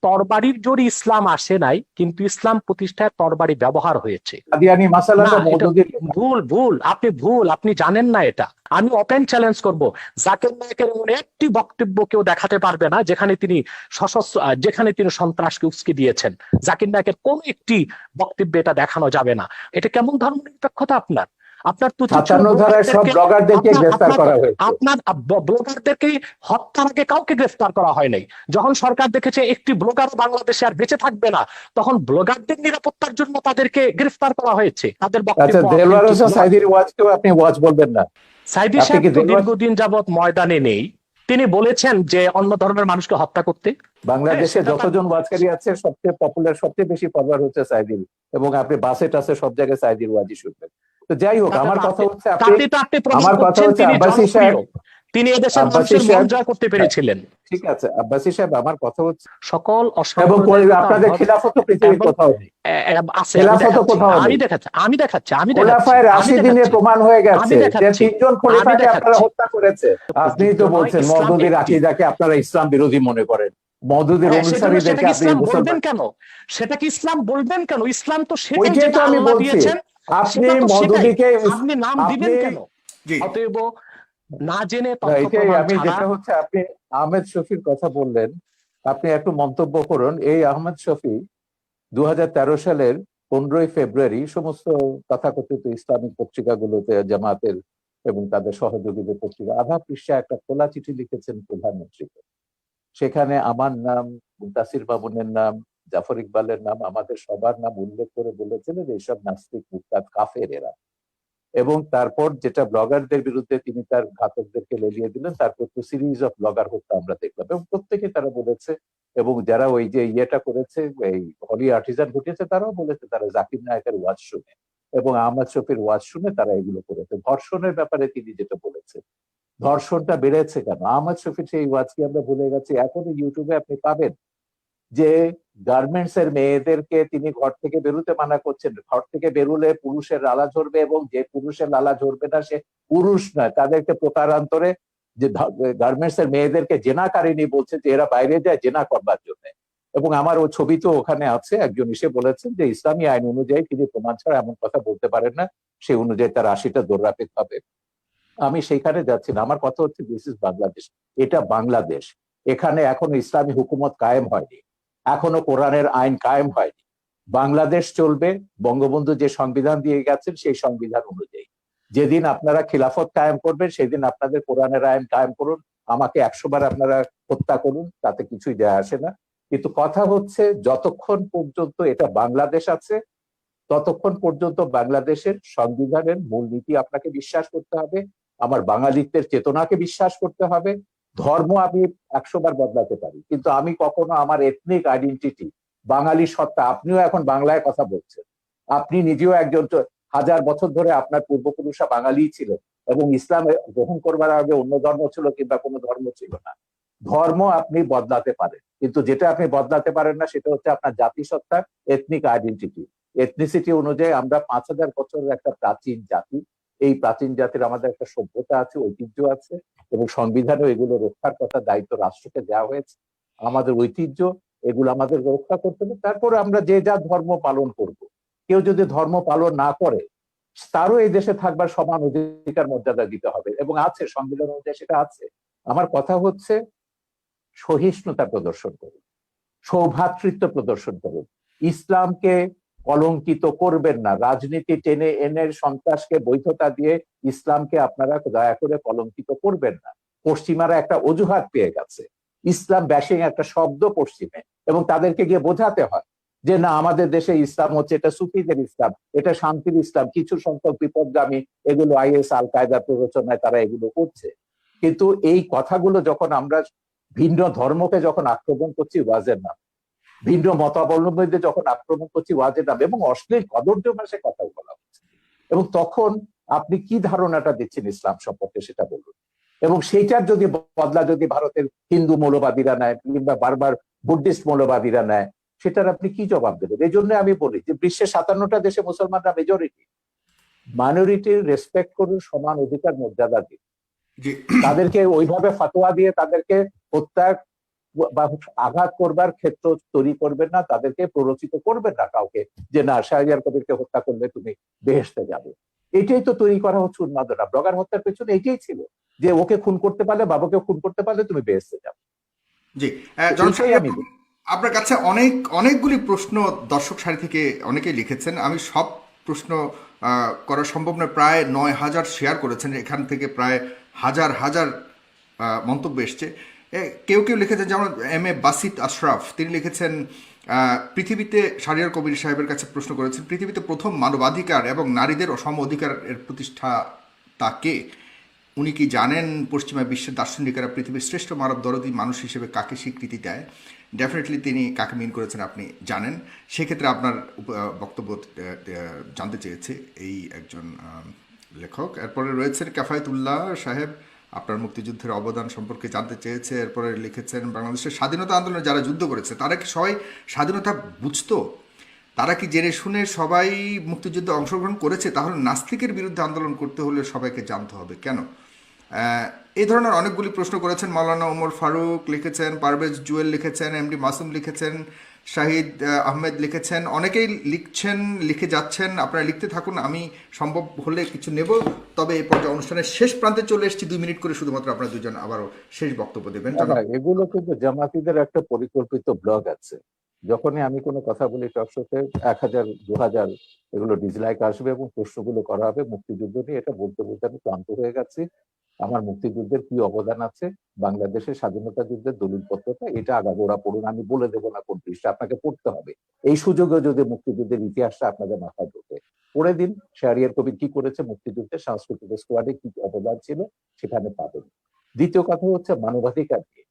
তরবারির জোরে ইসলাম আসে নাই, কিন্তু ইসলাম প্রতিষ্ঠায় তরবারি ব্যবহার হয়েছে। কাদিয়ানী না, মাসালাটা এটা মওদুদীর ভুল, আপনি জানেন না এটা। আমি ওপেন চ্যালেঞ্জ করব, জাকির নায়েকের এমন একটি বক্তব্য কেউ দেখাতে পারবে না যেখানে তিনি সশস্ত্র, যেখানে তিনি সন্ত্রাসকে উস্কে দিয়েছেন। জাকির নায়েকের কোন একটি বক্তব্যে এটা দেখানো যাবে না। এটা কেমন ধর্মনিরপেক্ষতা আপনার? আপনার তো উচিত ছিল 57 ধারায় সব ব্লগারদেরকে গ্রেফতার করা হয়েছে। আপনার ব্লগারদেরকে হত্যার আগে কাউকে গ্রেফতার করা হয় নাই। যখন সরকার দেখেছে একটি ব্লগার বাংলাদেশে আর বেঁচে থাকবে না, তখন ব্লগারদের নিরাপত্তার জন্য তাদেরকে গ্রেফতার করা হয়েছে। তাদের আচ্ছা, দেলোয়ার হোসেন সাঈদীর ওয়াজকেও আপনি ওয়াজ বলবেন না? সাঈদী সাহেব তো দীর্ঘদিন যাবৎ ময়দানে নেই। তিনি বলেছেন যে অন্য ধর্মের মানুষকে হত্যা করতে। বাংলাদেশে যতজন ওয়াজকারী আছে সবচেয়ে পপুলার, সবচেয়ে বেশি পপুলার হচ্ছে সাঈদীর, এবং আপনি বাসে টাসে সব জায়গায় সাঈদীর ওয়াজই শুনবেন। তো যাই হোক, আমার কথা হচ্ছে আব্বাসী সাহেব, তিনি এদেশের মানুষের মন জয় করতে পেরেছিলেন। ঠিক আছে আব্বাসী সাহেব, আমার কথা হচ্ছে সকল এবং আপনাদের খিলাফত পৃথিবীর কোথাও নেই, খিলাফত কোথাও নেই। আমি দেখাচ্ছি খোলাফায়ে রাশিদিনের প্রমাণ হয়ে গেছে যে 3 জন খলিফাকে আপনারা হত্যা করেছে। আপনি তো বলছেন মওদুদীর আকীদাকে আপনারা ইসলাম বিরোধী মনে করেন, মওদুদীর অনুসারীদেরকে আপনি বলবেন কেন? সেটা কি ইসলাম বলবেন কেন? ইসলাম তো সেটাই, যেটা আমি বলছি। আপনি মওদুদীকে আপনি নাম দিবেন কেন? অতএব না জেনে আমি যেটা হচ্ছে, আপনি আহমেদ শফির কথা বললেন, আপনি একটু মন্তব্য করুন। এই আহমেদ শফি 2013 সালের 15ই ফেব্রুয়ারি সমস্ত তথাকথিত ইসলামিক পত্রিকাগুলোতে, জামাতের এবং তাদের সহযোগীদের পত্রিকা, আধা পৃষ্ঠা একটা খোলা চিঠি লিখেছেন প্রধানমন্ত্রীকে। সেখানে আমার নাম, মুনতাসির মামুনের নাম, জাফর ইকবালের নাম, আমাদের সবার নাম উল্লেখ করে বলেছেন যে এইসব নাস্তিক, মুরতাদ, কাফের এরা। এবং তারপর যেটা ব্লগারদের বিরুদ্ধে তিনি তার ঘাতকদেরকে লেলিয়ে দিলেন, তারপর তো সিরিজ অফ ব্লগার হত্যা আমরা দেখলাম, এবং প্রত্যেকে তারা বলেছে, এবং যারা ওই যে ইয়েটা করেছে, এই হলি আর্টিজান ঘটিয়েছে, তারাও বলেছে তারা জাকির নায়েকের ওয়াজ শুনে এবং আহমদ শফির ওয়াজ শুনে তারা এগুলো করেছে। ধর্ষণের ব্যাপারে তিনি যেটা বলেছে, ধর্ষণটা বেড়েছে কেন? আহমদ শফির সেই ওয়াজ কি আমরা ভুলে গেছি? এখনো ইউটিউবে আপনি পাবেন যে গার্মেন্টস এর মেয়েদেরকে তিনি ঘর থেকে বেরোতে মানা করছেন, ঘর থেকে বেরোলে পুরুষের লালা ঝরবে, এবং যে পুরুষের লালা ঝরবে না সে পুরুষ নয়, তাদেরকে প্রতারান্তরে যে গার্মেন্টস এর মেয়েদেরকে জেনাকারিনী বলছে, যে এরা বাইরে যায় জেনা করবার জন্য। এবং আমার ও ছবি তো ওখানে আছে, একজন এসে বলেছেন যে ইসলামী আইন অনুযায়ী তিনি প্রমাণ ছাড়া এমন কথা বলতে পারেন না, সেই অনুযায়ী তার 80টা দৌড়া পেতে হবে। আমি সেইখানে যাচ্ছি না, আমার কথা হচ্ছে দিস ইজ বাংলাদেশ, এটা বাংলাদেশ। এখানে এখনো ইসলামী হুকুমত কায়েম হয়নি, এখনো কোরআনের আইন কায়েম হয়নি। বাংলাদেশ চলবে বঙ্গবন্ধু যে সংবিধান দিয়ে গেছেন সেই সংবিধান অনুযায়ী। যেদিন আপনারা খিলাফত কায়েম করবেন সেদিন আপনাদের কোরআনের আইন কায়েম করুন, আমাকে 100 বার আপনারা হত্যা করুন, তাতে কিছুই যায় আসে না। কিন্তু কথা হচ্ছে যতক্ষণ পর্যন্ত এটা বাংলাদেশ আছে, ততক্ষণ পর্যন্ত বাংলাদেশের সংবিধানের মূলনীতি আপনাকে বিশ্বাস করতে হবে, আমার বাঙালিত্বের চেতনাকে বিশ্বাস করতে হবে। ধর্ম আমি 100 বার বদলাতে পারি, কিন্তু আমি কখনো আমার এথনিক আইডেন্টিটি, বাঙালি সত্তা, আপনিও এখন বাংলায় কথা বলছেন, আপনি নিজেও একজন, 1000 বছর ধরে আপনার পূর্বপুরুষরা বাঙালি ছিলেন, এবং ইসলাম গ্রহণ করবার আগে অন্য ধর্ম ছিল কিংবা কোনো ধর্ম ছিল না। ধর্ম আপনি বদলাতে পারেন, কিন্তু যেটা আপনি বদলাতে পারেন না সেটা হচ্ছে আপনার জাতিসত্তা, এথনিক আইডেন্টিটি। এথনিসিটি অনুযায়ী আমরা 5000 বছরের একটা প্রাচীন জাতি। এই প্রাচীন জাতির আমাদের একটা সভ্যতা আছে, ঐতিহ্য আছে, এবং সংবিধানেও এগুলো রক্ষার কথা দায়িত্ব রাষ্ট্রকে দেওয়া হয়েছে। আমাদের ঐতিহ্য, এগুলো আমাদের রক্ষা করতে হবে। তারপরে আমরা যে যা ধর্ম পালন করব। কেউ যদি ধর্ম পালন না করে, তারও এই দেশে থাকবার সমান অধিকার মর্যাদা দিতে হবে, এবং আছে, সংবিধান অনুযায়ী সেটা আছে। আমার কথা হচ্ছে সহিষ্ণুতা প্রদর্শন করুন, সৌভ্রাতৃত্ব প্রদর্শন করুন, ইসলামকে কলঙ্কিত করবেন না। রাজনীতি টেনে এনে সন্ত্রাসকে বৈধতা দিয়ে ইসলামকে আপনারা দয়া করে কলঙ্কিত করবেন না। পশ্চিমারা একটা অজুহাত পেয়ে গেছে, ইসলাম ব্যাশিং একটা শব্দ পশ্চিমে, এবং তাদেরকে গিয়ে বোঝাতে হয় যে না, আমাদের দেশে ইসলাম হচ্ছে, এটা সুফিদের ইসলাম, এটা শান্তির ইসলাম, কিছু সংখ্যক বিপদগামী, এগুলো আইএস আল কায়দার প্ররোচনায় তারা এগুলো করছে। কিন্তু এই কথাগুলো যখন আমরা ভিন্ন ধর্মকে যখন আক্রমণ করছি ওয়াজের নাম, ভিন্ন মতাবলম্বীদের যখন আক্রমণ করছি ওয়াজের নাম, এবং অশ্লীল কদর্য ভাষায় কথা বলা হচ্ছে, এবং তখন আপনি কি ধারণাটা দিচ্ছেন ইসলাম সম্পর্কে সেটা বলুন। এবং সেইটার যদি বদলা যদি ভারতের হিন্দু মৌলবাদীরা নেয় কিংবা বারবার বুদ্ধিস্ট মৌলবাদীরা নেয়, সেটার আপনি কি জবাব দেবেন? এই জন্য আমি বলি যে বিশ্বের 57টা দেশে মুসলমানরা মেজরিটি, মাইনরিটির রেসপেক্ট করুন, সমান অধিকার মর্যাদা দিন, তাদেরকে ওইভাবে ফতোয়া দিয়ে তাদেরকে হত্যা বা আঘাত করবার ক্ষেত্র তৈরি করবেন না, তাদেরকে প্ররোচিত করবেন না কাউকে যে না শাহরিয়ার কবিরকে হত্যা করলে তুমি বেহেশতে যাবে। এটাই তো তৈরি করা হচ্ছে উন্মাদনা। ব্লগার হত্যার পেছনে এটাই ছিল যে ওকে খুন করতে পারলে, বাবাকে খুন করতে পারলে তুমি বেহেশতে যাবে। জি, জনাব এটাই সাহেব, আমি আপনার কাছে অনেকগুলি প্রশ্ন দর্শক সারি থেকে অনেকেই লিখেছেন। আমি সব প্রশ্ন করা সম্ভব নয়। প্রায় 9,000 শেয়ার করেছেন, এখান থেকে প্রায় হাজার হাজার মন্তব্য এসছে। কেউ কেউ লিখেছেন, যেমন এম এ বাসিত আশরাফ, তিনি লিখেছেন পৃথিবীতে, শাহরিয়ার কবির সাহেবের কাছে প্রশ্ন করেছেন, পৃথিবীতে প্রথম মানবাধিকার এবং নারীদের সম অধিকারের প্রতিষ্ঠাতা কে? উনি কি জানেন পশ্চিমা বিশ্বের দার্শনিকেরা পৃথিবীর শ্রেষ্ঠ মানব দরদী মানুষ হিসেবে কাকে স্বীকৃতি দেয়? ডেফিনেটলি তিনি কাকে মিন করেছেন আপনি জানেন। সেক্ষেত্রে আপনার বক্তব্য জানতে চেয়েছে এই একজন লেখক। এরপরে রয়েছেন কাফায়েতুল্লাহ সাহেব, আপনার মুক্তিযুদ্ধের অবদান সম্পর্কে জানতে চেয়েছে। এরপরে লিখেছেন, বাংলাদেশের স্বাধীনতা আন্দোলনে যারা যুদ্ধ করেছে তারা কি সবাই স্বাধীনতা বুঝতো? তারা কি জেনে শুনে সবাই মুক্তিযুদ্ধে অংশগ্রহণ করেছে? তাহলে নাস্তিকের বিরুদ্ধে আন্দোলন করতে হলে সবাইকে জানতে হবে কেন? এই ধরনের অনেকগুলি প্রশ্ন করেছেন। মাওলানা ওমর ফারুক লিখেছেন, পারভেজ জুয়েল লিখেছেন, এমডি মাসুম লিখেছেন, শাহিদ আহমেদ লিখেছেন, অনেকেই লিখছেন, লিখে যাচ্ছেন। আপনারা লিখতে থাকুন, আমি সম্ভব হলে কিছু নেব। তবে এই পর্যায়ে অনুষ্ঠানের শেষ প্রান্তে চলে এসেছি, 2 মিনিট করে শুধুমাত্র আপনারা দুজন আবারও শেষ বক্তব্য দেবেন। এগুলো কিন্তু জামাতিদের একটা পরিকল্পিত ব্লগ আছে। যখনই আমি কোনো কথা বলি টক শোতে 1000 2000 এগুলো ডিসলাইক আসবে এবং প্রশ্নগুলো করা হবে মুক্তিযুদ্ধ নিয়ে। এটা বলতে বলতে আমি ক্লান্ত হয়ে গেছি। আমার মুক্তিযুদ্ধের কি অবদান আছে, বাংলাদেশের স্বাধীনতা যুদ্ধের দলিলপত্রটা, এটা আগাগোড়া পড়ুন। আমি বলে দেবো না কোন পৃষ্ঠা, আপনাকে পড়তে হবে। এই সুযোগে যদি মুক্তিযুদ্ধের ইতিহাসটা আপনাদের মাথায় ঢোকে, পড়ে দিন শাহরিয়ার কবির কি করেছে মুক্তিযুদ্ধে, সাংস্কৃতিক স্কোয়াডে কি অবদান ছিল, সেখানে পাবেন। দ্বিতীয় কথা হচ্ছে মানবাধিকার নিয়ে।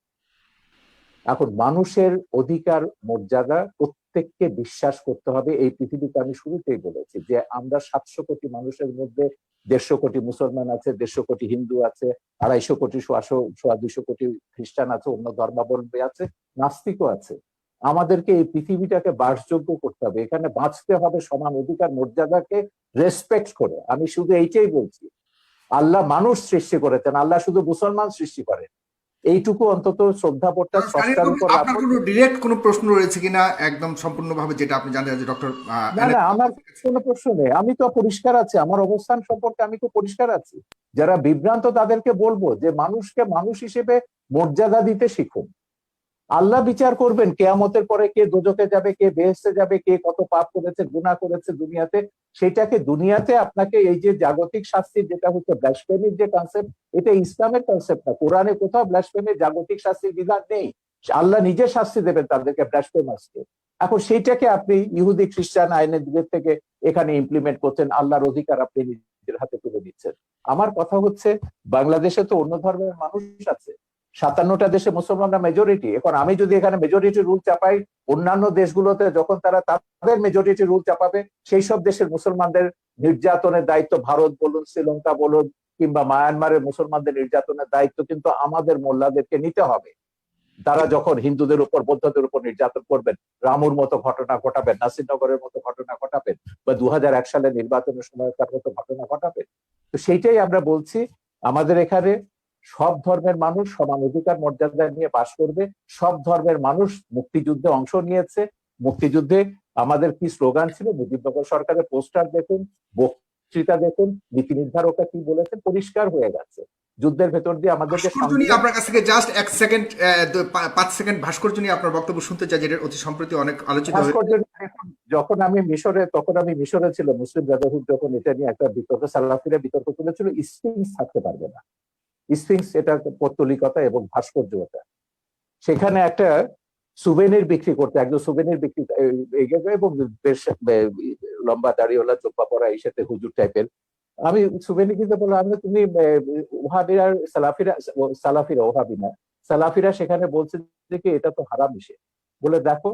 এখন মানুষের অধিকার মর্যাদা প্রত্যেককে বিশ্বাস করতে হবে। এই পৃথিবীতে আমি শুরুতেই বলেছি যে আমরা 700 কোটি মানুষের মধ্যে 150 কোটি মুসলমান আছে, 150 কোটি হিন্দু আছে, 250 কোটি 200 কোটি খ্রিস্টান আছে, অন্য ধর্মাবলম্বী আছে, নাস্তিকও আছে। আমাদেরকে এই পৃথিবীটাকে বাসযোগ্য করতে হবে, এখানে বাঁচতে হবে সমান অধিকার মর্যাদাকে রেসপেক্ট করে। আমি শুধু এইটাই বলছি, আল্লাহ মানুষ সৃষ্টি করেছেন, আল্লাহ শুধু মুসলমান সৃষ্টি করেন। এইটুকু অন্তত শ্রদ্ধাবোধটা স্রষ্টার উপর রাখুন। আপনার কোনো ডিরেক্ট কোনো প্রশ্ন রয়েছে কিনা একদম সম্পূর্ণভাবে, যেটা আপনি জানেন যে ডক্টর? না না, আমার কোনো প্রশ্ন নেই। আমি তো পরিষ্কার আছি, আমার অবস্থান সম্পর্কে আমি তো পরিষ্কার আছি। যারা বিভ্রান্ত তাদেরকে বলবো যে মানুষকে মানুষ হিসেবে মর্যাদা দিতে শিখুন। আল্লাহ বিচার করবেন কিয়ামতের পরে, কে দোজখে যাবে, কে বেহেশতে যাবে, কে কত পাপ করেছে, গুনাহ করেছে দুনিয়াতে। সেটাকে দুনিয়াতে আপনাকে এই যে জাগতিক শাস্তির যেটা হচ্ছে ব্লাসফেমির যে কনসেপ্ট, এটা ইসলামের কনসেপ্ট না। কোরআনে কোথাও ব্লাসফেমির জাগতিক শাস্তির বিধান নেই। আল্লাহ নিজে শাস্তি দেবেন তাদেরকে, ব্লাসফেমার্সকে। এখন সেইটাকে আপনি ইহুদি খ্রিস্টান আইনের দিক থেকে এখানে ইমপ্লিমেন্ট করছেন, আল্লাহর অধিকার আপনি নিজের হাতে তুলে নিচ্ছেন। আমার কথা হচ্ছে বাংলাদেশে তো অন্য ধর্মের মানুষ আছে, 57টা দেশে মুসলমানরা মেজরিটি। এখন আমি যদি এখানে মেজরিটি রুল চাপাই, অন্যান্য দেশগুলোতে যখন তারা তাদের মেজরিটি রুল চাপাবে, সেই সব দেশের মুসলমানদের নির্যাতনের দায়িত্ব, ভারত বলুন, শ্রীলঙ্কা বলুন, কিংবা মায়ানমারের মুসলমানদের নির্যাতনের দায়িত্ব কিন্তু আমাদের মোল্লাদেরকে নিতে হবে। তারা যখন হিন্দুদের উপর, বৌদ্ধদের উপর নির্যাতন করবেন, রামুর মতো ঘটনা ঘটাবেন, নাসিরনগরের মতো ঘটনা ঘটাবেন, বা 2001 সালে নির্বাচনের সময়কার মতো ঘটনা ঘটাবেন। তো সেইটাই আমরা বলছি, আমাদের এখানে সব ধর্মের মানুষ সমান অধিকার মর্যাদা নিয়ে বাস করবে। সব ধর্মের মানুষ মুক্তিযুদ্ধে অংশ নিয়েছে। মুক্তিযুদ্ধে আমাদের কি স্লোগান ছিল, মুজিবনগর সরকারের পোস্টার দেখুন, বক্তৃতা দেখুন, নীতি নির্ধারকরা কি বলেছেন, পরিষ্কার হয়ে গেছে। যুদ্ধের ভেতর দিয়ে আমাদেরকে আপনার কাছ থেকে জাস্ট 1 সেকেন্ড, 5 সেকেন্ড ভাস্কর্য নিয়ে আপনার বক্তব্য শুনতে চাই, যেটা অতি সম্প্রতি অনেক আলোচিত হয়েছে। যখন আমি মিশরে ছিল, মুসলিম ব্রাদারহুড যখন এটা নিয়ে একটা বিতর্ক, সালাফিরা বিতর্ক তুলেছিল, স্ফিংস থাকতে পারবে না। স্ফিংস এটা পৌত্তলিকতা এবং ভাস্কর্যতা। সেখানে একটা সুভেনির বিক্রি করতে, একজন সুভেনির বিক্রি এবং বেশ লম্বা দাড়িওয়ালা, চোপ্পা পরা, এই সাথে হুজুর টাইপের। আমি সুভেনি কিনতে বললাম, আমি তুমি ওহাবিরা সালাফিরা ওহাবি না, সালাফিরা সেখানে বলছে যে কি এটা তো হারাম হিসেবে। বলে দেখো,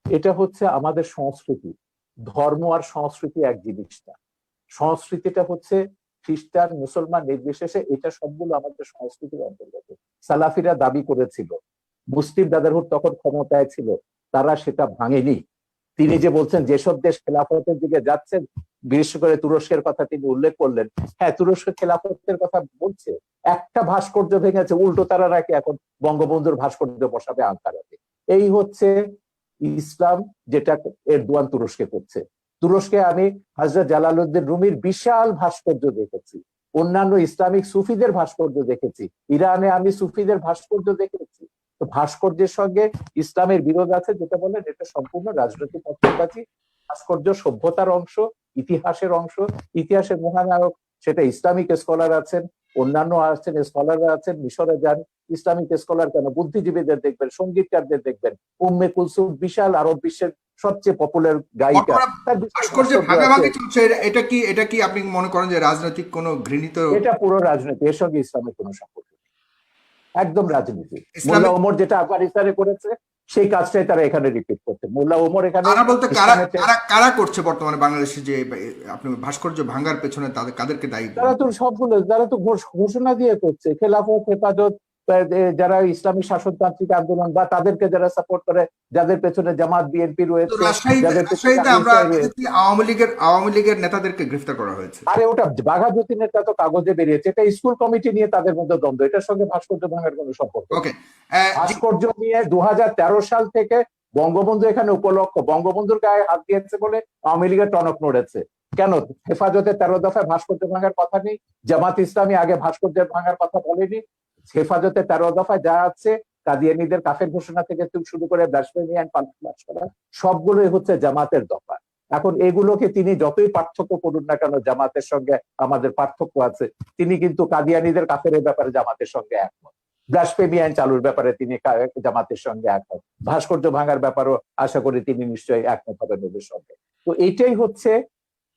এটা হচ্ছে আমাদের সংস্কৃতি। ধর্ম আর সংস্কৃতি এক জিনিস না। সংস্কৃতিটা হচ্ছে খ্রিস্টান মুসলমান নির্বিশেষে, এটা সবগুলো আমাদের সংস্কৃতির অন্তর্গত। সালাফিরা দাবি করেছিল, মুসলিম ব্রাদারহুড তখন ক্ষমতায় ছিল, তারা সেটা ভাঙেনি। তিনি যে বলছেন যেসব দেশ খেলাফতের দিকে যাচ্ছেন, বিশেষ করে তুরস্কের কথা তিনি উল্লেখ করলেন। হ্যাঁ, তুরস্ক খেলাফতের কথা বলছে, একটা ভাস্কর্য ভেঙেছে, উল্টো তারা নাকি এখন বঙ্গবন্ধুর ভাস্কর্য বসাবে আঙ্কারাতে। এই হচ্ছে ইসলাম, যেটা এরদোয়ান তুরস্কে করছে। তুরস্কে আমি হযরত জালালউদ্দিন রুমির বিশাল ভাস্কর্য দেখেছি, অন্যান্য ইসলামিক সুফিদের ভাস্কর্য দেখেছি, ইরানে আমি সুফিদের ভাস্কর্য দেখেছি। তো ভাস্কর্যের সঙ্গে ইসলামের বিরোধ আছে, যেটা বলেন এটা সম্পূর্ণ রাজনৈতিক পক্ষপাতী। ভাস্কর্য সভ্যতার অংশ, ইতিহাসের অংশ, ইতিহাসের মহানায়ক সেটা ইসলামিক স্কলার আছেন, অন্যান্য আছেন, স্কলাররা আছেন। মিশরে যান, ইসলামিক স্কলার কেন, বুদ্ধিজীবীদের দেখবেন, সঙ্গীতকারদের দেখবেন। উম্মে কুলসুম বিশাল আরব বিশ্বের সবচেয়ে পপুলার গায়িকা, তার বিশাল ভাস্কর্যে ভাস্কর্য ভাগাভাগি আছে। চলছে, এটা কি আপনি মনে করেন যে রাজনৈতিক কোনো ঘৃণিত এটা পুরো রাজনীতি, এর সঙ্গে ইসলামের কোনো সম্পর্ক নেই, একদম রাজনীতি। মোল্লা ইসলামিক? ওমর যেটা আফগানিস্তানে করেছে সেই কাজটাই তারা এখানে রিপিট করছে। মোল্লা ওমর এখানে কারা বলতে কারা ইসলামের কারা কারা করছে বর্তমানে বাংলাদেশে যে আপনি ভাস্কর্য ভাঙার পেছনে কাদেরকে দায়ী তারা বলবেন? তো সবগুলো, তারা তো ঘোষণা দিয়ে করছে, খেলাফত, হেফাজত, যারা ইসলামী শাসনতান্ত্রিক আন্দোলন বা তাদেরকে যারা সাপোর্ট করে, যাদের পেছনে জামাত বিএনপি তো রয়েছে, যাদের পেছনে রাজশাহীতে আমরা আইএসআই রয়েছে। দেখেছি আওয়ামী লীগের নেতাদেরকে গ্রেফতার করা হয়েছে। আরে ওটা বাঘা যতীনেরটা তো কাগজে বেরিয়েছে, এটা স্কুল কমিটি নিয়ে তাদের মধ্যে দ্বন্দ্ব, এটার সঙ্গে ভাস্কর্য ভাঙার কোনো সম্পর্ক নেই। ওকে, ভাস্কর্য নিয়ে 2013 সাল থেকে বঙ্গবন্ধু এখানে উপলক্ষ, বঙ্গবন্ধুর গায়ে হাত দিয়েছে বলে আওয়ামী লীগের টনক নড়েছে। কেন হেফাজতে 13 দফায় ভাস্কর্য ভাঙার কথা নেই? জামাত ইসলামী আগে ভাস্কর্য ভাঙার কথা বলেনি? হেফাজতে 13 দফায় যা আছে, কাদিয়ানীদের কাফের ঘোষণা থেকে শুরু করে ব্লাসফেমি এন্ড পানিশমেন্ট করা, সবগুলোই হচ্ছে জামাতের দফা। এখন এগুলোকে তিনি যতই পার্থক্য করুন না কেন, জামাতের সঙ্গে আমাদের পার্থক্য আছে, তিনি কিন্তু কাদিয়ানীদের কাফের ব্যাপারে জামাতের সঙ্গে একমত, ব্লাসফেমি আইন চালুর ব্যাপারে তিনি জামাতের সঙ্গে একমত, ভাস্কর্য ভাঙার ব্যাপারও আশা করি তিনি নিশ্চয়ই একমত হবেন ওদের সঙ্গে। তো এইটাই হচ্ছে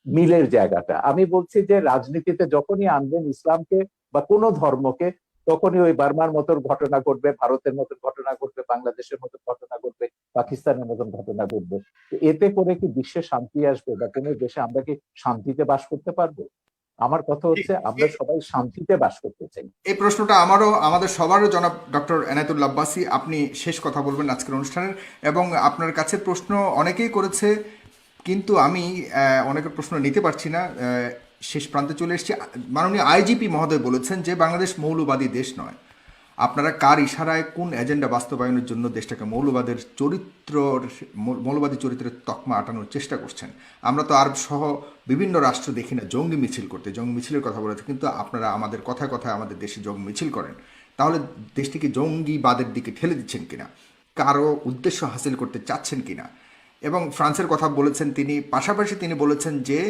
মিলের জায়গাটা। আমি বলছি যে রাজনীতিতে যখনই আনবেন ইসলামকে বা কোনো ধর্মকে, তখনই ওই বার্মার মতো ঘটনা ঘটবে, ভারতের মতো ঘটনা ঘটবে, বাংলাদেশের মতো ঘটনা ঘটবে, পাকিস্তানের মতন ঘটনা ঘটবে। এতে করে কি বিশ্বে শান্তি আসবে, বা কোনো দেশে আমরা কি শান্তিতে বাস করতে পারবো? আমার কথা হচ্ছে আমরা সবাই শান্তিতে বাস করতে চাই। এই প্রশ্নটা আমাদের সবারও জনাব ডক্টর এনায়েতুল্লাহ আব্বাসী, আপনি শেষ কথা বলবেন আজকের অনুষ্ঠানের, এবং আপনার কাছে প্রশ্ন অনেকেই করেছে, কিন্তু আমি অনেকের প্রশ্ন নিতে পারছি না, শেষ প্রান্তে চলে এসেছি। মাননীয় আইজিপি মহোদয় বলেছেন যে বাংলাদেশ মৌলবাদী দেশ নয়। আপনারা কার ইশারায় কোন এজেন্ডা বাস্তবায়নের জন্য দেশটাকে মৌলবাদী চরিত্রের তকমা আটানোর চেষ্টা করছেন? আমরা তো আরব সহ বিভিন্ন রাষ্ট্র দেখি না জঙ্গি মিছিল করতে, জঙ্গি মিছিলের কথা বলেছে, কিন্তু আপনারা আমাদের কথায় কথায় আমাদের দেশে জঙ্গি মিছিল করেন। তাহলে দেশটিকে জঙ্গিবাদের দিকে ঠেলে দিচ্ছেন কিনা, কারো উদ্দেশ্য হাসিল করতে চাচ্ছেন কিনা? এবং ফ্রান্সের কথা বলেছেন তিনি, পাশাপাশি তিনি বলেছেন যে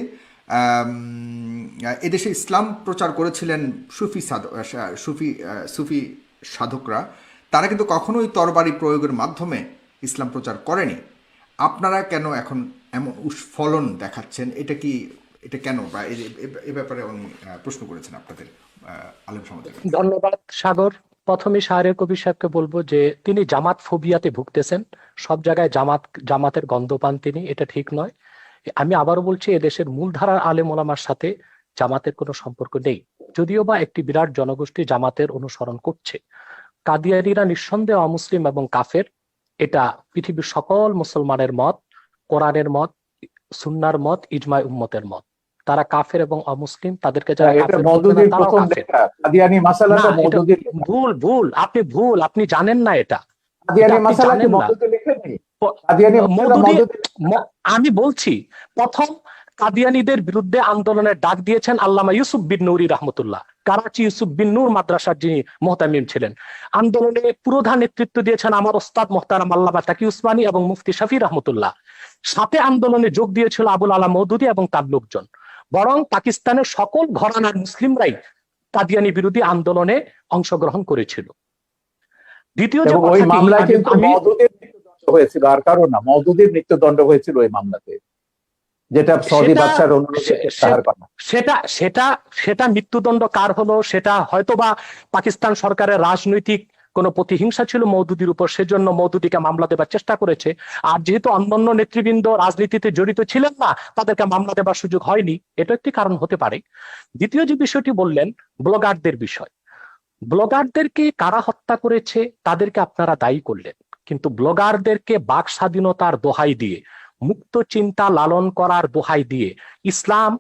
এদেশে ইসলাম প্রচার করেছিলেন সুফি সাধকরা, তারা কিন্তু কখনোই তরবারি প্রয়োগের মাধ্যমে ইসলাম প্রচার করেনি। আপনারা কেন এখন এমন উস্ফলন দেখাচ্ছেন? এটা কেন, বা এ ব্যাপারে উনি প্রশ্ন করেছেন আপনাদের আলেম সমাজের। ধন্যবাদ সাগর। প্রথমে শাহরের কবির সাহেবকে বলবো যে তিনি জামাত ফোবিয়াতে ভুগতেছেন, সব জায়গায় জামাতের গন্ধ পান তিনি, এটা ঠিক নয়। আমি আবারও বলছি, এদেশের মূলধারার আলেম ওলামার সাথে জামাতের কোনো সম্পর্ক নেই, যদিও বা একটি বিরাট জনগোষ্ঠী জামাতের অনুসরণ করছে। কাদিয়ানীরা নিঃসন্দেহে অমুসলিম এবং কাফের, এটা পৃথিবীর সকল মুসলমানের মত, কোরআনের মত, সুন্নার মত, ইজমায় উম্মতের মত। তারা কাফের এবং অমুসলিম, তাদেরকে যারা এটা কাফের বলবে না মওদুদির তারাও প্রথম কাফের। লেখা, কাদিয়ানী মাসালাটা না, এটা মওদুদির লেখা। ভুল, আপনি জানেন না এটা, কাদিয়ানী আপনি মাসালা কি জানেন না। মওদুদি লেখেনি? কাদিয়ানী মাসালা মওদুদি, মওদুদি লেখা। আমি বলছি, প্রথম কাদিয়ানীদের বিরুদ্ধে আন্দোলনের ডাক দিয়েছেন আল্লামা ইউসুফ বিন নুরি রহমতুল্লাহ, করাচি ইউসুফ বিন নূর মাদ্রাসার যিনি মুহতামিম ছিলেন। আন্দোলনে পুরোধা নেতৃত্ব দিয়েছেন আমার ওস্তাদ মোহতারাম আল্লামা তাকি উসমানী এবং মুফতি শফি রহমতুল্লাহ। সাথে আন্দোলনে যোগ দিয়েছিল আবুল আলা মওদুদি এবং তার লোকজন। বরং পাকিস্তানের সকল ঘরানার মুসলিমরাই কাদিয়ানী বিরোধী আন্দোলনে অংশগ্রহণ করেছিল। দ্বিতীয় যে এবং ওই কথাটি, মামলায় কিন্তু আমি মওদুদির মৃত্যুদণ্ড হয়েছিল, আর কারো না, মওদুদির মৃত্যুদণ্ড হয়েছিল ওই মামলাতে, যেটা সৌদি বাদশার অনুরোধে প্রত্যাহার করা। সেটা মৃত্যুদণ্ড কার হলো, সেটা হয়তোবা পাকিস্তান সরকারের রাজনৈতিক কোনো প্রতিহিংসা ছিল মওদুদির উপর, সেজন্য মওদুদিকে মামলা দেবার চেষ্টা করেছে। আর যেহেতু অন্যান্য নেতৃবৃন্দ রাজনীতিতে জড়িত ছিলেন না, তাদেরকে মামলা দেবার সুযোগ হয়নি, এটা একটি কারণ হতে পারে। দ্বিতীয় যে বিষয়টি বললেন, ব্লগারদের বিষয়, ব্লগারদেরকে কারা হত্যা করেছে তাদেরকে আপনারা দায়ী করলেন, কিন্তু ব্লগারদেরকে বাক স্বাধীনতার দোহাই দিয়ে মুক্ত চিন্তা লালন করার দোহাই দিয়ে ইসলাম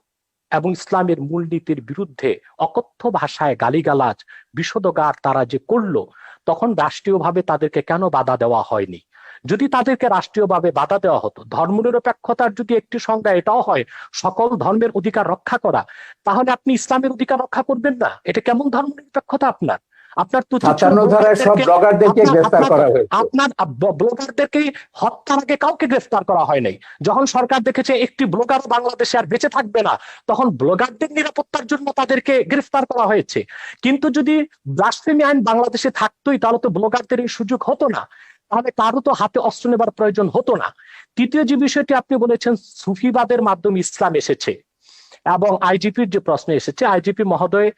এবং ইসলামের মূলনীতির বিরুদ্ধে অকথ্য ভাষায় গালিগালাজ বিষোদগার তারা যে করলো, তখন রাষ্ট্রীয়ভাবে তাদেরকে কেন বাধা দেওয়া হয়নি? যদি তাদেরকে রাষ্ট্রীয়ভাবে বাধা দেওয়া হতো, ধর্মনিরপেক্ষতার যদি একটি সংজ্ঞা এটাও হয় সকল ধর্মের অধিকার রক্ষা করা, তাহলে আপনি ইসলামের অধিকার রক্ষা করবেন না? এটা কেমন ধর্মনিরপেক্ষতা? আপনার আপনার তো 57 ধারায় সব ব্লগারদেরকে গ্রেফতার করা হয়েছে। আপনার ব্লগারদেরকে হত্যার আগে কাউকে গ্রেফতার করা হয় নাই। যখন সরকার দেখেছে একটি ব্লগার বাংলাদেশে আর বেঁচে থাকবে না, তখন ব্লগারদের নিরাপত্তার জন্য তাদেরকে গ্রেফতার করা হয়েছে। কিন্তু যদি ব্লাসফেমি আইন বাংলাদেশে থাকতোই, তাহলে তো ব্লগারদের এই সুযোগ হতো না, তাহলে কারো তো হাতে অস্ত্র নেবার প্রয়োজন হতো না। তৃতীয় যে বিষয়টি আপনি বলেছেন, সুফিবাদের মাধ্যমে ইসলাম এসেছে এবং আইজিপির যে প্রশ্ন এসেছে, আইজিপি মহোদয়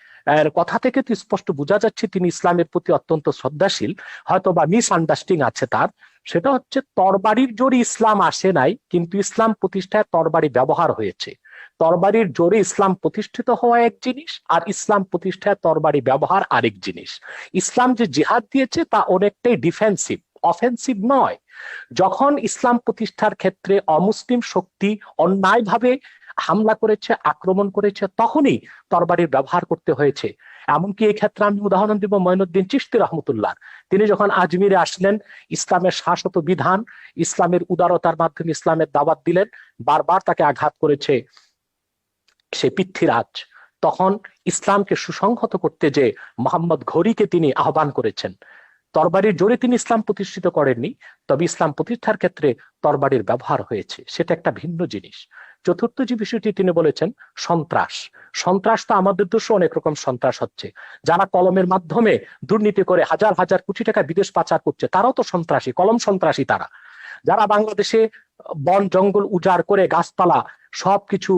এর কথা থেকে তো স্পষ্ট বোঝা যাচ্ছে তিনি ইসলামের প্রতি অত্যন্ত শ্রদ্ধাশীল, হয়তো বা মিস আন্ডারস্ট্যান্ডিং আছে তার। সেটা হচ্ছে তরবারির জোরে ইসলাম আসে নাই, কিন্তু ইসলাম প্রতিষ্ঠায় তরবারি ব্যবহার হয়েছে। তরবারির জোরে ইসলাম প্রতিষ্ঠিত হওয়া এক জিনিস, আর ইসলাম প্রতিষ্ঠায় তরবারি ব্যবহার আরেক জিনিস। ইসলাম যে জিহাদ দিয়েছে তা অনেকটাই ডিফেন্সিভ, অফেন্সিভ নয়। যখন ইসলাম প্রতিষ্ঠার ক্ষেত্রে অমুসলিম শক্তি অন্যায়ভাবে হামলা করেছে, আক্রমণ করেছে, তখনই তরবারির ব্যবহার করতে হয়েছে। এমনকি এই ক্ষেত্রে আমি উদাহরণ দিব মঈনুদ্দিন চিশতি রহমতুল্লাহ। তিনি যখন আজমিরে আসলেন, ইসলামের শাশ্বত বিধান, ইসলামের উদারতার মাধ্যমে ইসলামের দাওয়াত দিলেন, বারবার তাকে আঘাত করেছে সে পৃথ্বীরাজ। তখন ইসলামকে সুসংহত করতে যে মোহাম্মদ ঘড়িকে তিনি আহ্বান করেছেন। তরবারির জোরে তিনি ইসলাম প্রতিষ্ঠিত করেননি, তবে ইসলাম প্রতিষ্ঠার ক্ষেত্রে তরবারির ব্যবহার হয়েছে, সেটা একটা ভিন্ন জিনিস। চতুর্থ যে বিষয়টি তিনি বলেছেন, সন্ত্রাস। সন্ত্রাস তো আমাদের দেশে অনেক রকম সন্ত্রাস হচ্ছে। যারা কলমের মাধ্যমে দুর্নীতি করে হাজার হাজার কোটি টাকা বিদেশ পাচার করছে, তারাও তো সন্ত্রাসী, কলম সন্ত্রাসী তারা। যারা বাংলাদেশে বন জঙ্গল উজাড় করে গাছপালা সবকিছু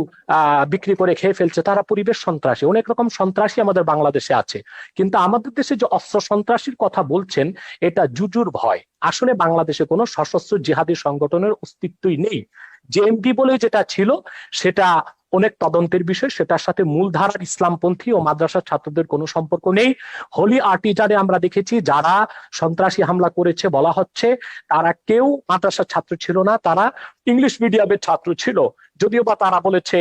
বিক্রি করে খেয়ে ফেলছে, তারা পরিবেশ সন্ত্রাসী। অনেক রকম সন্ত্রাসী আমাদের বাংলাদেশে আছে। কিন্তু আমাদের দেশে যে অস্ত্র সন্ত্রাসীর কথা বলছেন, এটা জুজুর ভয়। আসলে বাংলাদেশে কোনো সশস্ত্র জিহাদি সংগঠনের অস্তিত্বই নেই। জেএমবি বলে যেটা ছিল, সেটা অনেক তদন্তের বিষয়, সেটার সাথে মূলধারার ইসলামপন্থী ও মাদ্রাসার ছাত্রদের কোনো সম্পর্ক নেই। হোলি আর্টিজানে আমরা দেখেছি যারা সন্ত্রাসী হামলা করেছে বলা হচ্ছে, তারা কেউ মাদ্রাসার ছাত্র ছিল না, তারা ইংলিশ মিডিয়ামের ছাত্র ছিল। যদিও বা তারা বলেছে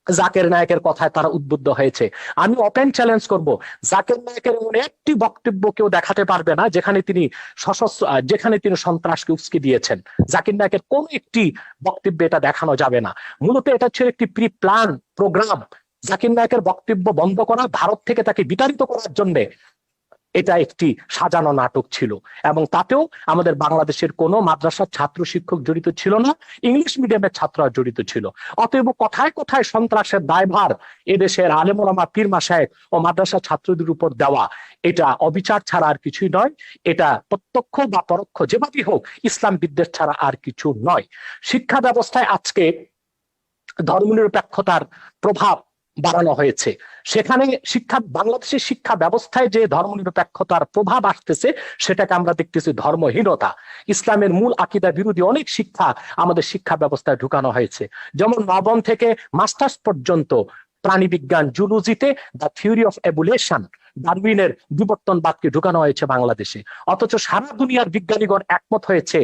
জাকের নায়েকের কথায় তারা উদ্বুদ্ধ হয়েছে। আমি ওপেন চ্যালেঞ্জ করব, জাকের নায়েকের এমন একটি বক্তব্য কেউ দেখাতে পারবে না যেখানে তিনি যেখানে তিনি সন্ত্রাসকে উস্কে দিয়েছেন। জাকির নায়েকের কোন একটি বক্তব্যে এটা দেখানো যাবে না। মূলত এটা ছিল একটি প্রি প্ল্যান প্রোগ্রাম। জাকির নায়েকের বক্তব্য বন্ধ করা, ভারত থেকে তাকে বিতাড়িত করার জন্য এটা একটি সাজানো নাটক ছিল, এবং তাতেও আমাদের বাংলাদেশের কোনো মাদ্রাসার ছাত্র শিক্ষক জড়িত ছিল না, ইংলিশ মিডিয়ামের ছাত্ররা জড়িত ছিল। অতএব কথায় কথায় সন্ত্রাসের দায়ভার এদেশের আলেম ওলামা, পীর মাশায়েখ ও মাদ্রাসা ছাত্রদের উপর দেওয়া, এটা অবিচার ছাড়া আর কিছুই নয়। এটা প্রত্যক্ষ বা পরোক্ষ যেভাবেই হোক ইসলাম বিদ্বেষ ছাড়া আর কিছু নয়। শিক্ষা ব্যবস্থায় আজকে ধর্মনিরপেক্ষতার প্রভাব বাড়ানো হয়েছে। সেখানে বাংলাদেশের শিক্ষা ব্যবস্থায় যে ধর্মনিরপেক্ষতার প্রভাব আসতেছে, সেটাকে আমরা দেখতেছি ধর্মহীনতা। ইসলামের মূল আকীদা বিরোধী অনেক শিক্ষা আমাদের শিক্ষা ব্যবস্থায় ঢুকানো হয়েছে। যেমন নবম থেকে মাস্টার্স পর্যন্ত প্রাণীবিজ্ঞান, জুলজিতে দ্য থিওরি অফ এভোলিউশন, ডারউইনের বিবর্তনবাদকে ঢুকানো হয়েছে বাংলাদেশে। অথচ সারা দুনিয়ার বিজ্ঞানীগণ একমত হয়েছে,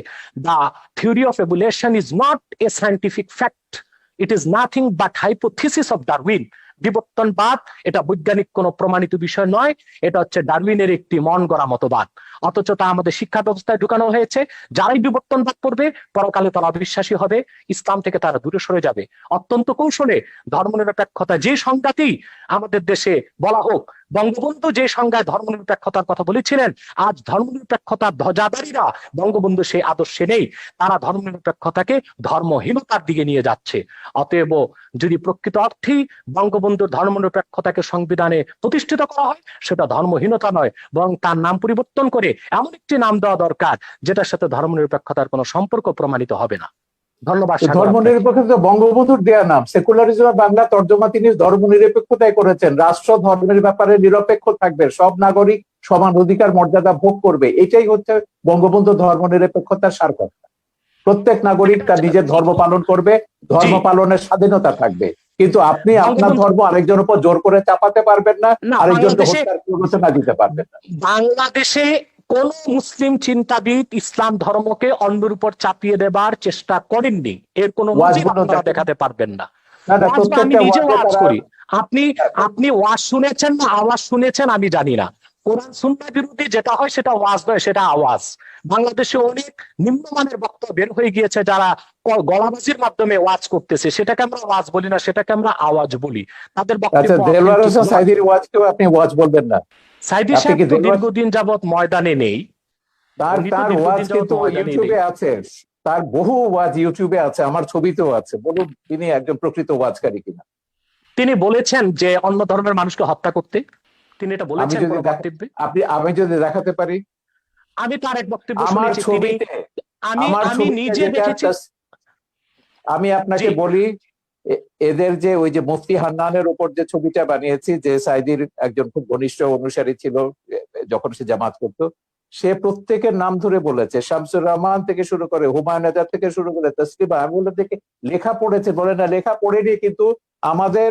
the theory of evolution is not a scientific fact, it is nothing but hypothesis of Darwin. বিবর্তনবাদ এটা বৈজ্ঞানিক কোনো প্রমাণিত বিষয় নয়, এটা হচ্ছে ডারউইনের একটি মন গড়া মতবাদ। অথচ তা আমাদের শিক্ষা ব্যবস্থায় ঢুকানো হয়েছে। যারাই বিবর্তনবাদ করবে, পরকালে তারা অবিশ্বাসী হবে, ইসলাম থেকে তারা দূরে সরে যাবে। অত্যন্ত কৌশলে ধর্মনিরপেক্ষতা যে সংজ্ঞাতেই আমাদের দেশে বলা হোক, বঙ্গবন্ধু যে সংজ্ঞায় ধর্মনিরপেক্ষতার কথা বলেছিলেন, আজ ধর্মনিরপেক্ষতার ধ্বজাধারীরা বঙ্গবন্ধু সেই আদর্শে নেই। তারা ধর্মনিরপেক্ষতাকে ধর্মহীনতার দিকে নিয়ে যাচ্ছে। অতএব যদি প্রকৃত অর্থেই বঙ্গবন্ধুর ধর্মনিরপেক্ষতাকে সংবিধানে প্রতিষ্ঠিত করা হয়, সেটা ধর্মহীনতা নয়, বরং তার নাম পরিবর্তন করে এমন একটি নাম দেওয়া দরকার যেটার সাথে ধর্মনিরপেক্ষতার কোনো সম্পর্ক প্রমাণিত হবে না। ধন্যবাদ। ধর্মনিরপেক্ষতা বঙ্গবন্ধুর দেয়া নাম। সেকুলারিজম বাংলা তর্জমা তিনি ধর্মনিরপেক্ষতায় করেছেন। রাষ্ট্র ধর্মের ব্যাপারে নিরপেক্ষ থাকবে, সব নাগরিক সমান অধিকার মর্যাদা ভোগ করবে, এটাই হচ্ছে বঙ্গবন্ধু ধর্মনিরপেক্ষতার সার কথা। প্রত্যেক নাগরিক তার নিজের ধর্ম পালন করবে, ধর্ম পালনের স্বাধীনতা থাকবে, কিন্তু আপনি আপনার ধর্ম আরেকজনের উপর জোর করে চাপাতে পারবেন না, আরেকজনকে হত্যার প্ররোচনা দিতে পারবেন না। বাংলাদেশে কোন মুসলিম চিন্তাবিদ ইসলাম ধর্মকে অন্যের উপর চাপিয়ে দেবার চেষ্টা করেননি, এর কোন নজির ওয়াজগুলো আপনারা দেখেন। দেখাতে পারবেন না। না না, ওয়াজ বা আমি প্রত্যেকটা নিজে ওয়াজে ওয়াজ তারা করি, আপনি আপনি ওয়াজ শুনেছেন না আওয়াজ শুনেছেন আমি জানি না। কোরআন সুন্নাহ বিরোধী যেটা হয় সেটা ওয়াজ নয়, সেটা আওয়াজ। বাংলাদেশে অনেক নিম্নমানের বক্তব্য বের হয়ে গিয়েছে যারা গলাবাজির মাধ্যমে ওয়াজ করতেছে, সেটাকে আমরা ওয়াজ বলি না, সেটাকে আমরা আওয়াজ বলি। তাদের আচ্ছা, বক্তব্য দেলোয়ার অথেন্টিক হোসেন নয়। সাইদির ওয়াজকেও আপনি ওয়াজ বলবেন না? সাইদি আপনি সাহেব কি তো দেলোয়ার, দীর্ঘদিন যাবত ময়দানে নেই, তার উনি তো তার ওয়াজ দীর্ঘদিন যাবত কিন্তু ময়দানে নেই। ইউটিউবে আছে, তার বহু ওয়াজ ইউটিউবে আছে, আমার ছবিতেও আছে। বলুন তিনি একজন প্রকৃত ওয়াজকারী কিনা। তিনি বলেছেন যে অন্য ধর্মের মানুষকে হত্যা করতে, তিনি এটা আমি বলেছেন যদি কোনো বক্তব্যে? আমি যদি দেখাতে পারি আমি তার এক বক্তব্য আমার শুনেছি, তিনি ছবিতে, আমি আমার আমি ছবিতে নিজে যেটা দেখেছি। আমি আপনাকে জি, বলি, এদের যে ওই যে মুফতি হান্নানের উপর যে ছবিটা বানিয়েছি, যে সাইদির একজন খুব ঘনিষ্ঠ অনুসারী ছিল যখন সে জামাত করতো, সে প্রত্যেকের নাম ধরে বলেছে, শামসুর রহমান থেকে শুরু করে হুমায়ুন আজাদ থেকে শুরু করে তসলিমা। আমি বলে দেখে লেখা পড়েছে, বলে না লেখা পড়েনি, কিন্তু আমাদের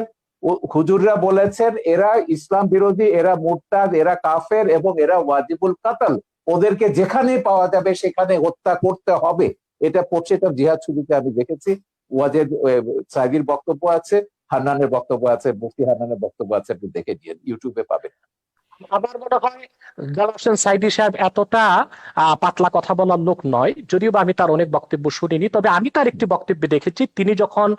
হুজুররা বলেছেন এরা ইসলাম বিরোধী, এরা মুরতাদ, এরা কাফের এবং এরা ওয়াজিবুল কাতাল, ওদেরকে যেখানে পাওয়া যাবে সেখানে হত্যা করতে হবে। এটা পড়ছে, এটা জিহাদ ছবিতে আমি দেখেছি। ওয়াজেদ সাইদির বক্তব্য আছে, হান্নানের বক্তব্য আছে, মুফতি হান্নানের বক্তব্য আছে, আপনি দেখে নিন, ইউটিউবে পাবেন। আমার মনে হয় জালাল হোসেন সাইদি সাহেব এতটা পাতলা কথা বলার লোক নয়, যদিও বা আমি তার অনেক বক্তব্য শুনিনি। তবে আমি তার একটি বক্তব্যে দেখেছি, তিনি যখন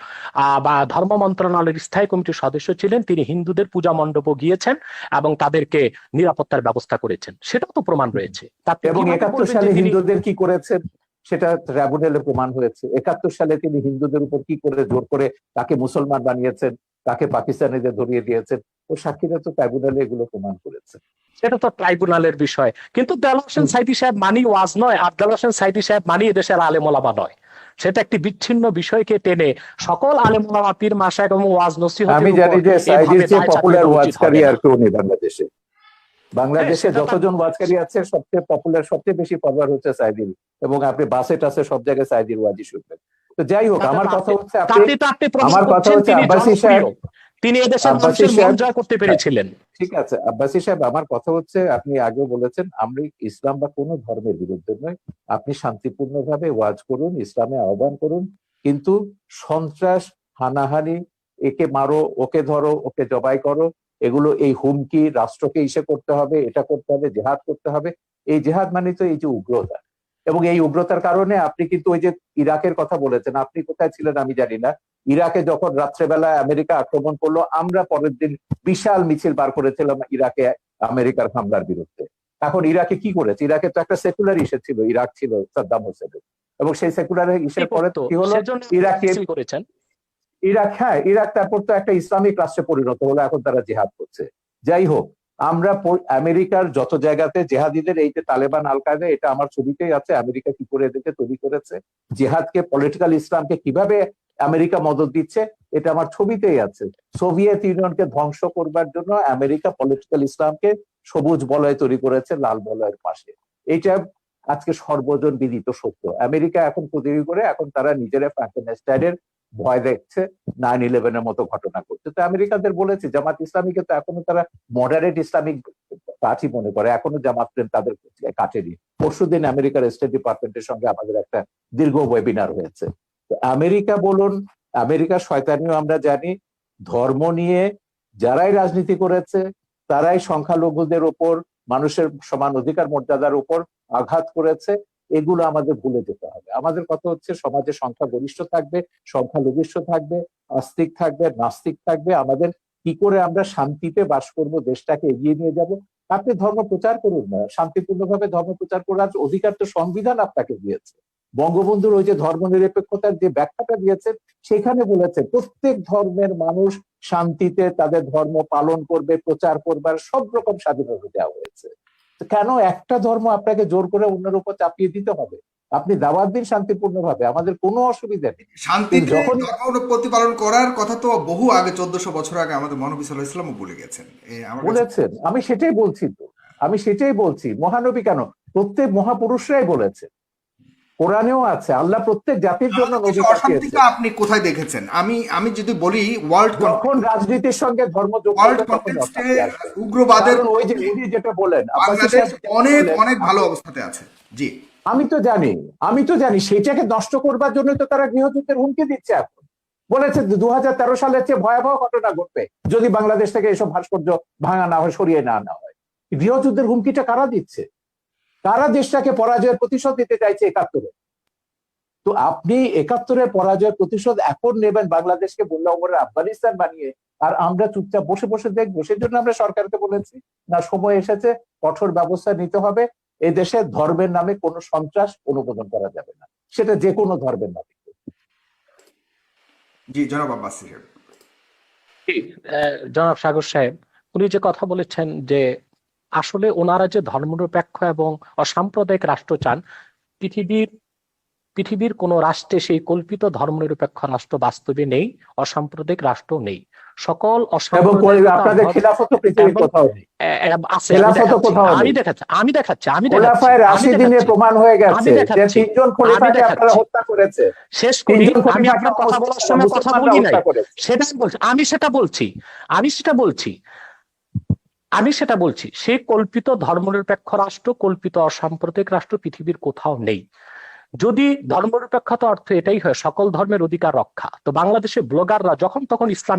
বা ধর্ম মন্ত্রণালয়ের স্থায়ী কমিটির সদস্য ছিলেন, তিনি হিন্দুদের পূজা মণ্ডপও গিয়েছেন এবং তাদেরকে নিরাপত্তার ব্যবস্থা করেছেন, সেটাও তো প্রমাণ রয়েছে। তাতে এবং কিভাবে 71 বলবেন সালে যে তিনি হিন্দুদের কি করেছেন সেটা ট্রাইব্যুনালে প্রমাণ হয়েছে। 71 সালে তিনি হিন্দুদের উপর কি করে জোর করে তাকে মুসলমান বানিয়েছেন, তাকে পাকিস্তানিদের ধরিয়ে দিয়েছেন, ও সাক্ষীরা তো ট্রাইব্যুনালে এগুলো প্রমাণ করেছে। সেটা তো ট্রাইব্যুনালের বিষয়, কিন্তু দেলাওয়ার হোসেন সাইদি সাহেব মানি ওয়াজ নয়, আর দেলাওয়ার হোসেন সাইদি সাহেব মানি এদেশের আলেম ওলামা নয়। সেটা একটি বিচ্ছিন্ন বিষয়কে টেনে সকল আলেম ওলামা, পীর মাশায়েখ এবং ওয়াজ আমি নসিহতের উপর জানি যে সাইদির এভাবে চেয়ে দায় চাপিয়ে পপুলার দেওয়া উচিত ওয়াজকারী হবে না। আর কেউ নেই বাংলাদেশে। বাংলাদেশে সেটা তার যতজন ওয়াজকারী আছে সবচেয়ে পপুলার, সবচেয়ে বেশি ফলোয়ার হচ্ছে সাইদির, এবং আপনি বাসে টাসে সব জায়গায় সাইদির ওয়াজই শুনবেন। তো যাই হোক, তাতে আমার তো কথা আপনি হচ্ছে তাতে তো আপনি প্রমাণ আমার কথা করছেন হচ্ছে তিনি আব্বাসী জনপ্রিয়, সাহেব, তিনি এদেশের আব্বাসী মানুষের মন সাহেব, জয় করতে হ্যাঁ, পেরেছিলেন। ঠিক আছে আব্বাসী সাহেব, আমার কথা হচ্ছে আপনি আগেও বলেছেন আমরা ইসলাম বা কোনো ধর্মের বিরুদ্ধে নয়। আপনি শান্তিপূর্ণভাবে ওয়াজ করুন, ইসলামে আহ্বান করুন, কিন্তু সন্ত্রাস, হানাহানি, একে মারো, ওকে ধরো, ওকে জবাই করো, এগুলো, এই হুমকি রাষ্ট্রকে ইসে করতে হবে, এটা করতে হবে, জেহাদ করতে হবে, এই জেহাদ মানে তো এই যে উগ্রতা। এবং এই উগ্রতার কারণে আপনি কিন্তু ওই যে ইরাকের কথা বলেছেন, আপনি কোথায় ছিলেন আমি জানি না, ইরাকে যখন রাত্রেবেলা আমেরিকা আক্রমণ করলো, আমরা পরের দিন বিশাল মিছিল বার করেছিলাম ইরাকে আমেরিকার হামলার বিরুদ্ধে। এখন ইরাকে কি করেছে? ইরাকে তো একটা সেকুলার ইস্যু ছিল, ইরাক ছিল সাদ্দাম হোসেনের, এবং সেই সেকুলার কি ইস্যুর পরে করতো কি হলো, সেজন্য ইরাকে মিছিল করেছেন। ইরাক, হ্যাঁ ইরাক তারপর তো একটা ইসলামিক রাষ্ট্রে পরিণত হলো, এখন তারা জিহাদ করছে। যাই হোক, আমরা আমেরিকার যত জায়গাতে জেহাদিদের, এই যে তালেবান, আল কায়দা, এটা আমার ছবিতেই আছে, আমেরিকা কি করে এদেরকে তৈরি করেছে, জেহাদকে, পলিটিক্যাল ইসলামকে কিভাবে আমেরিকা মদদ দিচ্ছে, এটা আমার ছবিতেই আছে। সোভিয়েত ইউনিয়নকে ধ্বংস করবার জন্য আমেরিকা পলিটিক্যাল ইসলামকে সবুজ বলয় তৈরি করেছে লাল বলয়ের পাশে। এইটা আজকে সর্বজন বিদিত সত্য। আমেরিকা এখন তৈরি করে, এখন তারা নিজেরা ফ্র্যাঙ্কেনস্টাইনের ভয় দেখছে, 9/11-এর মতো ঘটনা করছে। তো আমেরিকানদের বলেছে, জামাত ইসলামীকে তো এখনো তারা মডারেট ইসলামিক পার্টি মনে করে, এখনো জামাত প্রেম তাদের কাটেনি। পরশুদিন আমেরিকার স্টেট ডিপার্টমেন্টের সঙ্গে আমাদের একটা দীর্ঘ ওয়েবিনার হয়েছে। তো আমেরিকা বলুন, আমেরিকার শয়তানিও আমরা জানি, ধর্ম নিয়ে যারাই রাজনীতি করেছে তারাই সংখ্যালঘুদের উপর, মানুষের সমান অধিকার মর্যাদার উপর আঘাত করেছে। এগুলো আমাদের ভুলে যেতে হবে। আমাদের কথা হচ্ছে সমাজে সংখ্যাগরিষ্ঠ থাকবে, সংখ্যালঘিষ্ঠ থাকবে, আস্তিক থাকবে, নাস্তিক থাকবে। আমাদের কি করে আমরা শান্তিতে বাস করব, দেশটাকে এগিয়ে নিয়ে যাব। আপনি ধর্ম প্রচার করুন না, শান্তিপূর্ণভাবে ধর্ম প্রচার করার অধিকার তো সংবিধান আপনাকে দিয়েছে। বঙ্গবন্ধুর ওই যে ধর্মনিরপেক্ষতার যে ব্যাখ্যাটা দিয়েছেন, সেখানে বলেছে প্রত্যেক ধর্মের মানুষ শান্তিতে তাদের ধর্ম পালন করবে, প্রচার করবার সব রকম স্বাধীনতা দেওয়া হয়েছে। কেন একটা ধর্ম আপনাকে জোর করে অন্যের উপর চাপিয়ে দিতে হবে? আপনি দাওয়াত দিন শান্তিপূর্ণভাবে, আমাদের কোনো অসুবিধা নেই। কিন্তু শান্তিতে যখন ধর্ম প্রতিপালন করার কথা তো বহু আগে, 1400 বছর আগে আমাদের মহানবী সাল্লাল্লাহু আলাইহি ওয়াসাল্লামও বলে গেছেন। আমার কাছে বলেছেন, আমি সেটাই বলছি, তো আমি সেটাই বলছি, মহানবী কেন, প্রত্যেক মহাপুরুষরাই বলেছে। কোরআনেও আছে, আল্লাহ প্রত্যেক জাতির জন্য আমাদের নবী দেশে পাঠিয়েছে। অশান্তিটা আপনি কোথায় দেখেছেন? আমি যদি বলি ওয়ার্ল্ড যখন রাজনীতির সঙ্গে ধর্ম যোগ ওয়ার্ল্ড করবে তখন কনটেক্সটে অশান্তি আসবে। উগ্রবাদের কারণ ওই যে উনি যেটা বলেন, আব্বাসী বাংলাদেশ সাহেব যেটা অনেক বললেন, অনেক ভালো অবস্থাতে আছে। জি, আমি তো জানি সেটাকে নষ্ট করবার জন্য তো তারা গৃহযুদ্ধের হুমকি দিচ্ছে এখন। বলেছে 2013 সালের চেয়ে ভয়াবহ ঘটনা ঘটবে যদি বাংলাদেশ থেকে এসব ভাস্কর্য ভাঙা না হয়, সরিয়ে না আনা হয়। গৃহযুদ্ধের হুমকিটা কারা দিচ্ছে? কারা দেশটাকে পরাজয়ের প্রতিশোধ দিতে চাইছে 71-এ? তো আপনি 71-এর পরাজয়ের প্রতিশোধ এখন নেবেন বাংলাদেশকে বললে ওমরের আফগানিস্তান বানিয়ে, আর আমরা চুপচাপ বসে বসে দেখবো? সেজন্য আমরা সরকারকে বলেছি না, সময় এসেছে, কঠোর ব্যবস্থা নিতে হবে। এই দেশে ধর্মের নামে কোনো সন্ত্রাস অনুমোদন করা যাবে না, সেটা যে কোনো ধর্মের নামে। জি জনাব আব্বাস সাহেব। জনাব সাগর সাহেব, উনি যে কথা বলেছেন যে আসলে ওনারা যে ধর্মনিরপেক্ষ এবং অসাম্প্রদায়িক রাষ্ট্র চান, পৃথিবীর কোন রাষ্ট্রে সেই কল্পিত ধর্মনিরপেক্ষ রাষ্ট্র বাস্তবে নেই, অসাম্প্রদায়িক রাষ্ট্র নেই। সকল এবং অসাম্প্রদায়িকতা আপনাদের খিলাফত পৃথিবীর এবং কোথাও নেই, আছে। খেলাফত কোথাও নেই। আমি খোলাফায়ে রাশিদিনে প্রমাণ হয়ে গেছে যে দেখাচ্ছি 3 জন খলিফাকে আপনারা হত্যা করেছে। শেষ করি। 3 জন আমি খলিফাকে আপনার কথা বলার সময় কথা মুসলমানরা বলি নাই, হত্যা করেছে। সেটাই বলছি। আমি সেটা বলছি সেই কল্পিত ধর্মনিরপেক্ষ রাষ্ট্র, কল্পিত অসাম্প্রদায়িক রাষ্ট্র পৃথিবীর কোথাও নেই। যদি ধর্মনিরপেক্ষতা অর্থ এটাই হয় সকল ধর্মের অধিকার রক্ষা, তো বাংলাদেশে ব্লগাররা যখন তখন ইসলাম